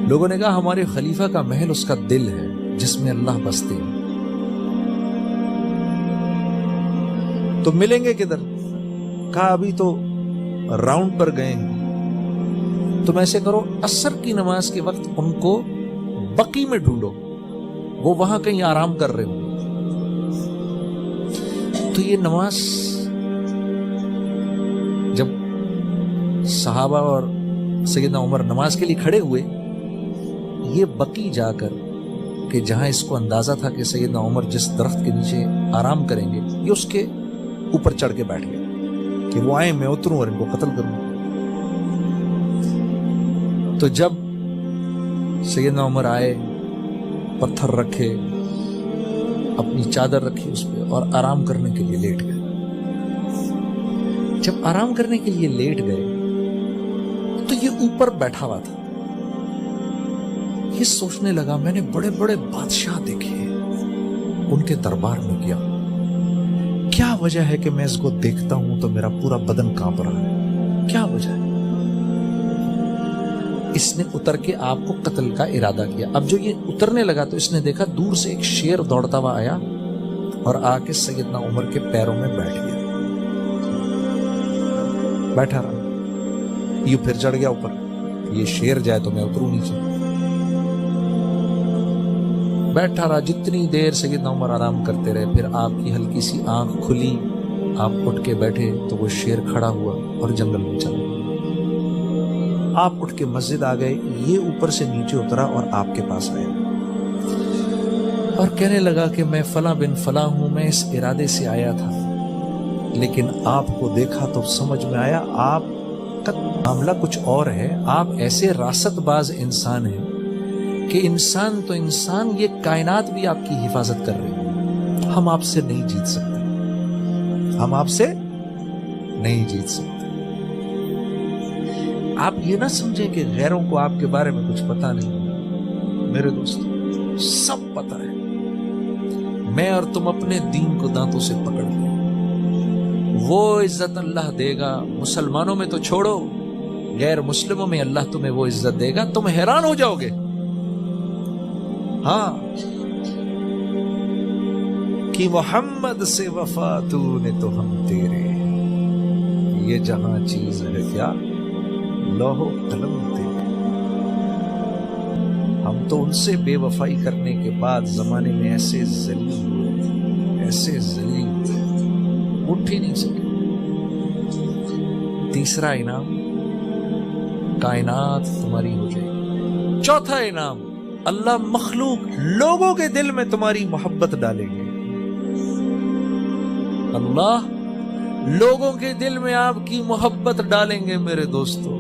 لوگوں نے کہا ہمارے خلیفہ کا محل اس کا دل ہے جس میں اللہ بستے ہیں، تو ملیں گے کدھر؟ کہا ابھی تو راؤنڈ پر گئے ہیں، تم ایسے کرو عصر کی نماز کے وقت ان کو بقی میں ڈھونڈو، وہ وہاں کہیں آرام کر رہے ہوں۔ تو یہ نماز جب صحابہ اور سیدنا عمر نماز کے لیے کھڑے ہوئے، یہ بقی جا کر کہ جہاں اس کو اندازہ تھا کہ سیدنا عمر جس درخت کے نیچے آرام کریں گے، یہ اس کے اوپر چڑھ کے بیٹھ گئے کہ وہ آئیں میں اتروں اور ان کو قتل کروں۔ تو جب سیدنا عمر آئے، پتھر رکھے، اپنی چادر رکھی اس پہ اور آرام کرنے کے لیے لیٹ گئے۔ جب آرام کرنے کے لیے لیٹ گئے تو یہ اوپر بیٹھا ہوا تھا، یہ سوچنے لگا میں نے بڑے بڑے بادشاہ دیکھے، ان کے دربار میں گیا، کیا وجہ ہے کہ میں اس کو دیکھتا ہوں تو میرا پورا بدن کانپ رہا ہے، کیا وجہ ہے؟ اس نے اتر کے آپ کو قتل کا ارادہ کیا۔ اب جو یہ اترنے لگا تو اس نے دیکھا دور سے ایک شیر دوڑتا ہوا آیا اور آ کے سیدنا عمر کے پیروں میں بیٹھ گیا، بیٹھا رہا، یہ پھر چڑھ گیا اوپر، یہ شیر جائے تو میں اتروں نیچے، بیٹھا رہا جتنی دیر سیدنا عمر آرام کرتے رہے۔ پھر آپ کی ہلکی سی آنکھ کھلی، آپ اٹھ کے بیٹھے تو وہ شیر کھڑا ہوا اور جنگل میں چلا گیا۔ آپ اٹھ کے مسجد آ گئے، یہ اوپر سے نیچے اترا اور آپ کے پاس آیا اور کہنے لگا کہ میں فلاں بن فلاں ہوں، میں اس ارادے سے آیا تھا، لیکن آپ کو دیکھا تو سمجھ میں آیا آپ کا معاملہ کچھ اور ہے، آپ ایسے راست باز انسان ہیں کہ انسان تو انسان، یہ کائنات بھی آپ کی حفاظت کر رہی ہے، ہم آپ سے نہیں جیت سکتے، ہم آپ سے نہیں جیت سکتے۔ آپ یہ نہ سمجھیں کہ غیروں کو آپ کے بارے میں کچھ پتا نہیں، میرے دوستو سب پتا ہے، میں اور تم اپنے دین کو دانتوں سے پکڑ لیں، وہ عزت اللہ دے گا، مسلمانوں میں تو چھوڑو، غیر مسلموں میں اللہ تمہیں وہ عزت دے گا، تم حیران ہو جاؤ گے۔ ہاں کہ محمد سے وفا تو نے تو ہم تیرے، یہ جہاں چیز ہے کیا لوح و قلم تیرے، ہم تو ان سے بے وفائی کرنے کے بعد زمانے میں ایسے ذلیل ہوئے، ایسے ذلیل ہوئے، اٹھ ہی نہیں سکے۔ تیسرا انعام، کائنات تمہاری ہو جائے گی۔ چوتھا انعام، اللہ مخلوق لوگوں کے دل میں تمہاری محبت ڈالیں گے، اللہ لوگوں کے دل میں آپ کی محبت ڈالیں گے میرے دوستو۔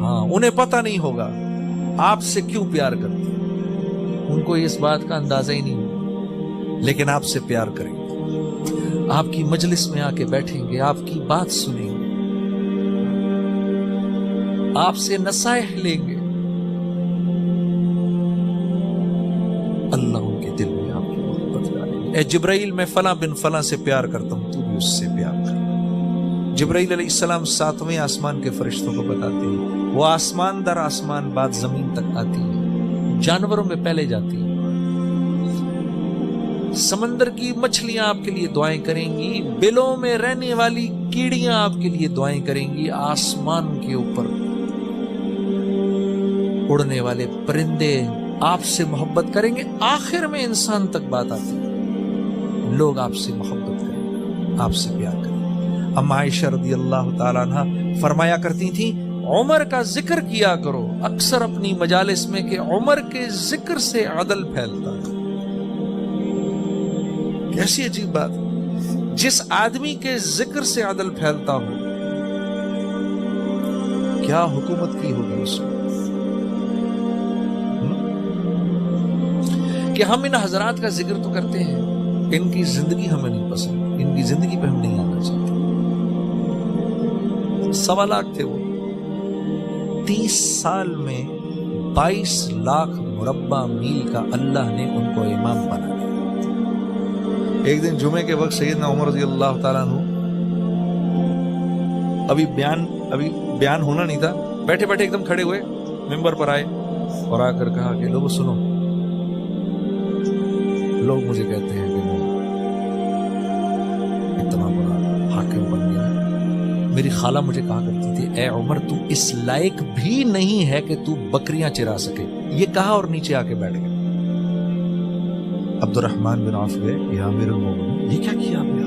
ہاں انہیں پتہ نہیں ہوگا آپ سے کیوں پیار کرتے، ان کو اس بات کا اندازہ ہی نہیں ہوگا، لیکن آپ سے پیار کریں گے، آپ کی مجلس میں آ کے بیٹھیں گے، آپ کی بات سنیں گے، آپ سے نصائح لیں گے، اللہ ان کے دل میں آپ کی محبت ڈالیں گے۔ اے جبرائیل میں فلاں بن فلاں سے پیار کرتا ہوں، تو بھی اس سے پیار کر۔ جبرائیل علیہ السلام 7ویں آسمان کے فرشتوں کو بتاتے ہیں، وہ آسمان در آسمان بات زمین تک آتی ہے، جانوروں میں پہلے جاتی ہے، سمندر کی مچھلیاں آپ کے لیے دعائیں کریں گی، بلوں میں رہنے والی کیڑیاں آپ کے لیے دعائیں کریں گی، آسمان کے اوپر اڑنے والے پرندے آپ سے محبت کریں گے، آخر میں انسان تک بات آتی ہے، لوگ آپ سے محبت کریں گے، آپ سے پیار کریں گے۔ اما عائشہ رضی اللہ تعالیٰ عنہ فرمایا کرتی تھیں، عمر کا ذکر کیا کرو اکثر اپنی مجالس میں کہ عمر کے ذکر سے عدل پھیلتا ہے۔ کیسی عجیب بات، جس آدمی کے ذکر سے عدل پھیلتا ہو، کیا حکومت کی ہوگی اس میں؟ کہ ہم ان حضرات کا ذکر تو کرتے ہیں، ان کی زندگی ہمیں نہیں پسند، ان کی زندگی پہ ہم نہیں آنا چاہتے۔ 1.25 لاکھ تھے وہ، 30 سال میں 22 لاکھ مربع میل کا اللہ نے ان کو امام بنا دیا۔ ایک دن جمعے کے وقت سیدنا عمر رضی اللہ تعالیٰ عنہ، ابھی بیان ہونا نہیں تھا، بیٹھے بیٹھے ایک دم کھڑے ہوئے، ممبر پر آئے، اور آ کر کہا کہ لوگوں سنو، لوگ مجھے کہتے ہیں کہ میں اتنا بڑا حاکم بن گیا۔ میری خالہ مجھے کہا کرتی تھی اے عمر تو اس لائق بھی نہیں ہے کہ تو بکریاں چرا سکے۔ یہ کہا اور نیچے آ کے بیٹھ گئے۔ عبد الرحمن بن عوف گئے، یا امیر المومنین یہ کیا کیا آپ نے؟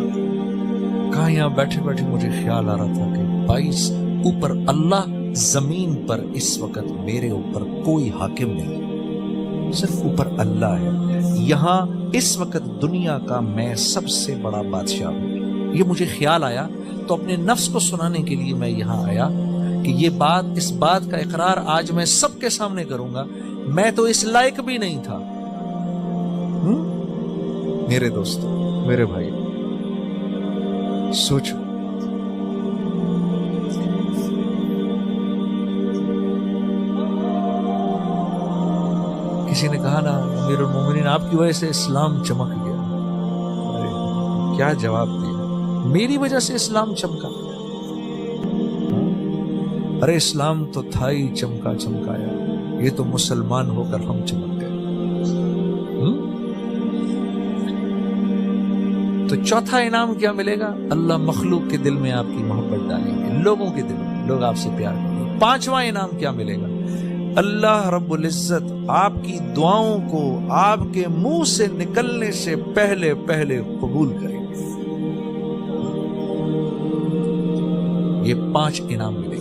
کہا یہاں بیٹھے بیٹھے مجھے خیال آ رہا تھا کہ 22 اوپر اللہ، زمین پر اس وقت میرے اوپر کوئی حاکم نہیں، صرف اوپر اللہ ہے، یہاں اس وقت دنیا کا میں سب سے بڑا بادشاہ ہوں۔ یہ مجھے خیال آیا تو اپنے نفس کو سنانے کے لیے میں یہاں آیا کہ یہ بات، اس بات کا اقرار آج میں سب کے سامنے کروں گا، میں تو اس لائق بھی نہیں تھا۔ میرے دوستو، میرے بھائی، سوچو کسی نے کہا نا امیر المومنین آپ کی وجہ سے اسلام چمک گیا، کیا جواب دیا؟ میری وجہ سے اسلام چمکا؟ ارے اسلام تو تھا ہی چمکا چمکایا، یہ تو مسلمان ہو کر ہم چمک گئے۔ تو چوتھا انعام کیا ملے گا؟ اللہ مخلوق کے دل میں آپ کی محبت ڈالیں گے، لوگوں کے دل میں لوگ آپ سے پیار کریں گے۔ پانچواں انعام کیا ملے گا؟ اللہ رب العزت آپ کی دعاؤں کو آپ کے منہ سے نکلنے سے پہلے پہلے قبول کریں گے۔ یہ 5 انعام ملے۔